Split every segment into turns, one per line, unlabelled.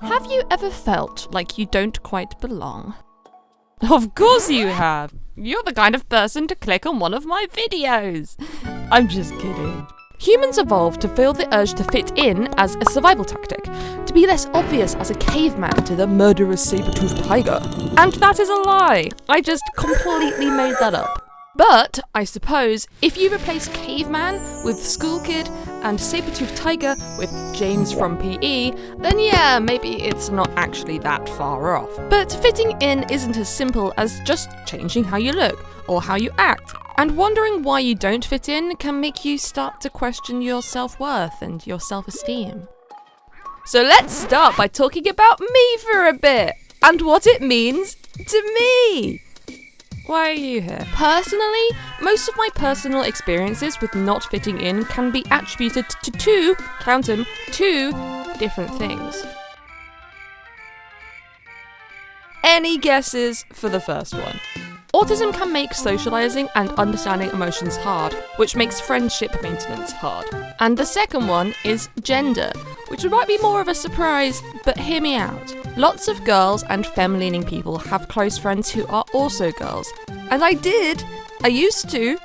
Have you ever felt like you don't quite belong? Of course you have! You're the kind of person to click on one of my videos! I'm just kidding. Humans evolved to feel the urge to fit in as a survival tactic, to be less obvious as a caveman to the murderous saber-toothed tiger. And that is a lie! I just completely made that up. But, I suppose, if you replace caveman with school kid and saber-toothed tiger with James from PE, then yeah, maybe it's not actually that far off. But fitting in isn't as simple as just changing how you look or how you act. And wondering why you don't fit in can make you start to question your self-worth and your self-esteem. So let's start by talking about me for a bit, and what it means to me. Why are you here? Personally, most of my personal experiences with not fitting in can be attributed to two different things. Any guesses for the first one? Autism can make socializing and understanding emotions hard, which makes friendship maintenance hard. And the second one is gender, which might be more of a surprise, but hear me out. Lots of girls and femme-leaning people have close friends who are also girls. And I used to.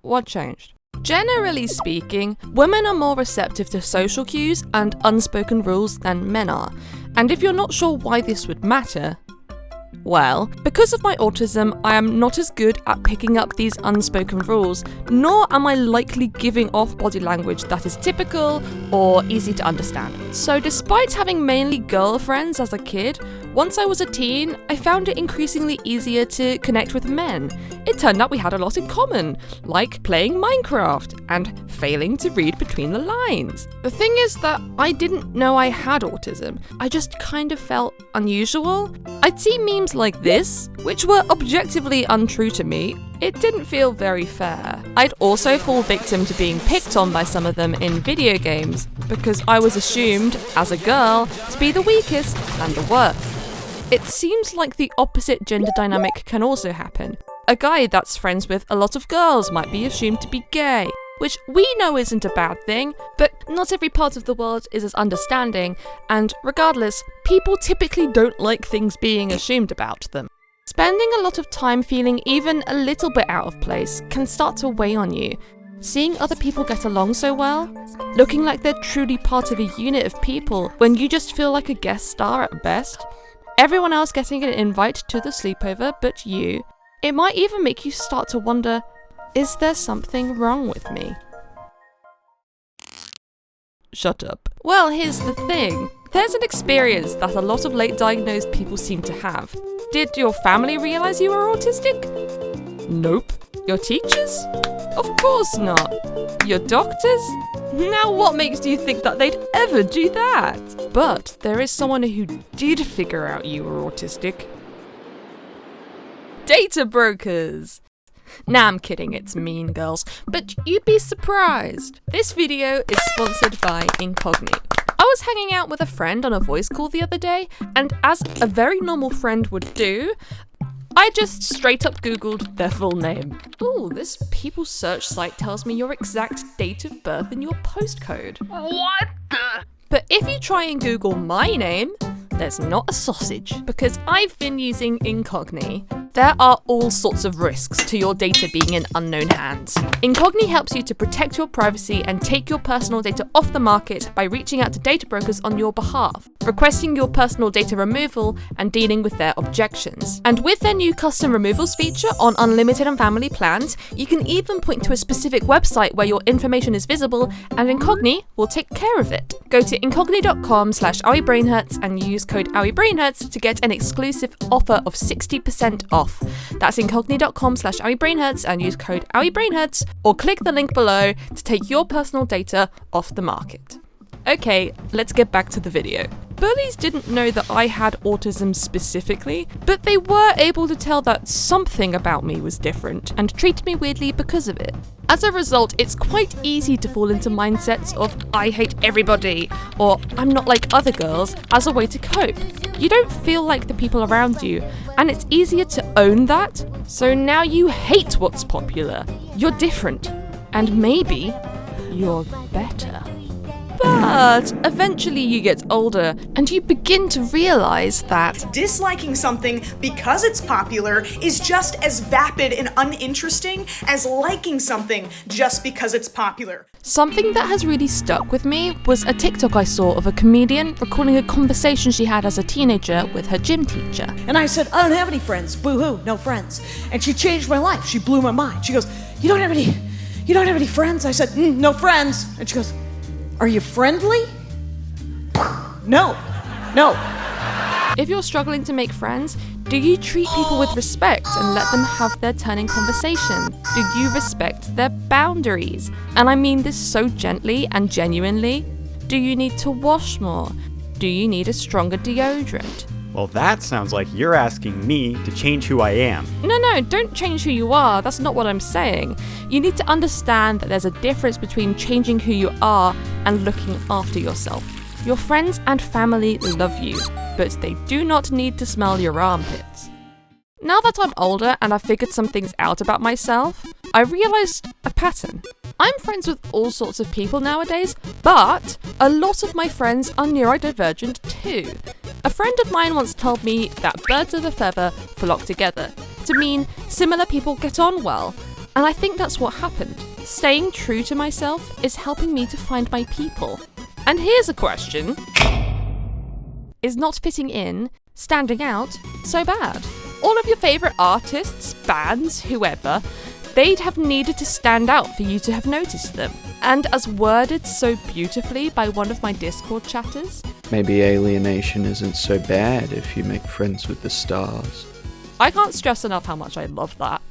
What changed? Generally speaking, women are more receptive to social cues and unspoken rules than men are. And if you're not sure why this would matter, well, because of my autism, I am not as good at picking up these unspoken rules, nor am I likely giving off body language that is typical or easy to understand. So despite having mainly girlfriends as a kid, once I was a teen, I found it increasingly easier to connect with men. It turned out we had a lot in common, like playing Minecraft and failing to read between the lines. The thing is that I didn't know I had autism. I just kind of felt unusual. I'd see memes like this, which were objectively untrue to me. It didn't feel very fair. I'd also fall victim to being picked on by some of them in video games, because I was assumed, as a girl, to be the weakest and the worst. It seems like the opposite gender dynamic can also happen. A guy that's friends with a lot of girls might be assumed to be gay, which we know isn't a bad thing, but not every part of the world is as understanding, and regardless, people typically don't like things being assumed about them. Spending a lot of time feeling even a little bit out of place can start to weigh on you. Seeing other people get along so well, looking like they're truly part of a unit of people when you just feel like a guest star at best, everyone else getting an invite to the sleepover but you, it might even make you start to wonder, is there something wrong with me? Shut up. Well, here's the thing. There's an experience that a lot of late diagnosed people seem to have. Did your family realise you were autistic? Nope. Your teachers? Of course not. Your doctors? Now what makes you think that they'd ever do that? But there is someone who did figure out you were autistic. Data brokers! Nah, I'm kidding, it's Mean Girls, but you'd be surprised. This video is sponsored by Incogni. I was hanging out with a friend on a voice call the other day, and as a very normal friend would do, I just straight up googled their full name. Ooh, this people search site tells me your exact date of birth and your postcode. What the? But if you try and Google my name, there's not a sausage, because I've been using Incogni. There are all sorts of risks to your data being in unknown hands. Incogni helps you to protect your privacy and take your personal data off the market by reaching out to data brokers on your behalf, requesting your personal data removal and dealing with their objections. And with their new custom removals feature on unlimited and family plans, you can even point to a specific website where your information is visible, and Incogni will take care of it. Go to incogni.com/owiebrainhurts and use code owiebrainhurts to get an exclusive offer of 60% off. That's incogni.com/owiebrainhurts and use code owiebrainhurts, or click the link below to take your personal data off the market. Okay, let's get back to the video. Bullies didn't know that I had autism specifically, but they were able to tell that something about me was different and treated me weirdly because of it. As a result, it's quite easy to fall into mindsets of I hate everybody or I'm not like other girls as a way to cope. You don't feel like the people around you, and it's easier to own that. So now you hate what's popular. You're different, and maybe you're better. But eventually you get older and you begin to realize that
disliking something because it's popular is just as vapid and uninteresting as liking something just because it's popular.
something that has really stuck with me was a TikTok I saw of a comedian recording a conversation she had as a teenager with her gym teacher.
And I said, I don't have any friends. Boo-hoo, no friends. And she changed my life. She blew my mind. She goes, you don't have any friends? I said, no friends. And she goes, are you friendly? No.
If you're struggling to make friends, do you treat people with respect and let them have their turn in conversation? Do you respect their boundaries? And I mean this so gently and genuinely. Do you need to wash more? Do you need a stronger deodorant?
Well, that sounds like you're asking me to change who I am.
No, don't change who you are. That's not what I'm saying. You need to understand that there's a difference between changing who you are and looking after yourself. Your friends and family love you, but they do not need to smell your armpits. Now that I'm older and I've figured some things out about myself, I realised a pattern. I'm friends with all sorts of people nowadays, but a lot of my friends are neurodivergent too. A friend of mine once told me that birds of a feather flock together, to mean similar people get on well. And I think that's what happened. Staying true to myself is helping me to find my people. And here's a question. Is not fitting in, standing out, so bad? All of your favourite artists, bands, whoever, they'd have needed to stand out for you to have noticed them. And as worded so beautifully by one of my Discord chatters,
maybe alienation isn't so bad if you make friends with the stars.
I can't stress enough how much I love that.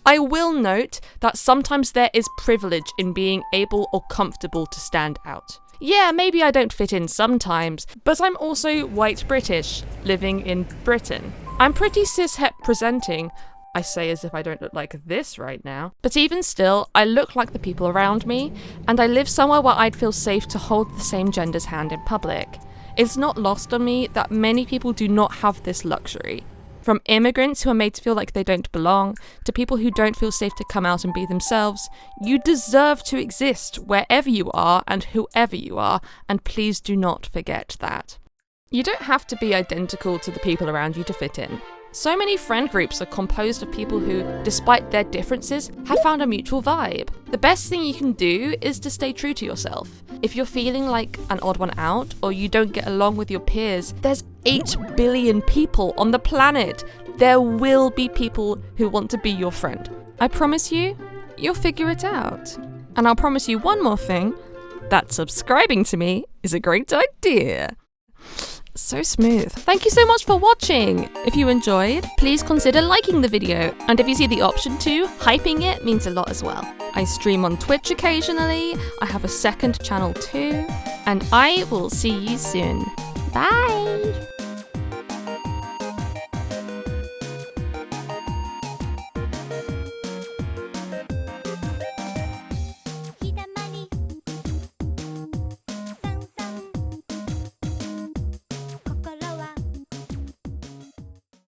I will note that sometimes there is privilege in being able or comfortable to stand out. Yeah, maybe I don't fit in sometimes, but I'm also white British, living in Britain. I'm pretty cis-het presenting. I say as if I don't look like this right now. But even still, I look like the people around me, and I live somewhere where I'd feel safe to hold the same gender's hand in public. It's not lost on me that many people do not have this luxury. From immigrants who are made to feel like they don't belong, to people who don't feel safe to come out and be themselves, you deserve to exist wherever you are and whoever you are, and please do not forget that. You don't have to be identical to the people around you to fit in. So many friend groups are composed of people who, despite their differences, have found a mutual vibe. The best thing you can do is to stay true to yourself. If you're feeling like an odd one out, or you don't get along with your peers, there's 8 billion people on the planet. There will be people who want to be your friend. I promise you, you'll figure it out. And I'll promise you one more thing, that subscribing to me is a great idea. So smooth. Thank you so much for watching. If you enjoyed, please consider liking the video. And if you see the option to, hyping it means a lot as well. I stream on Twitch occasionally. I have a second channel too. And I will see you soon. Bye.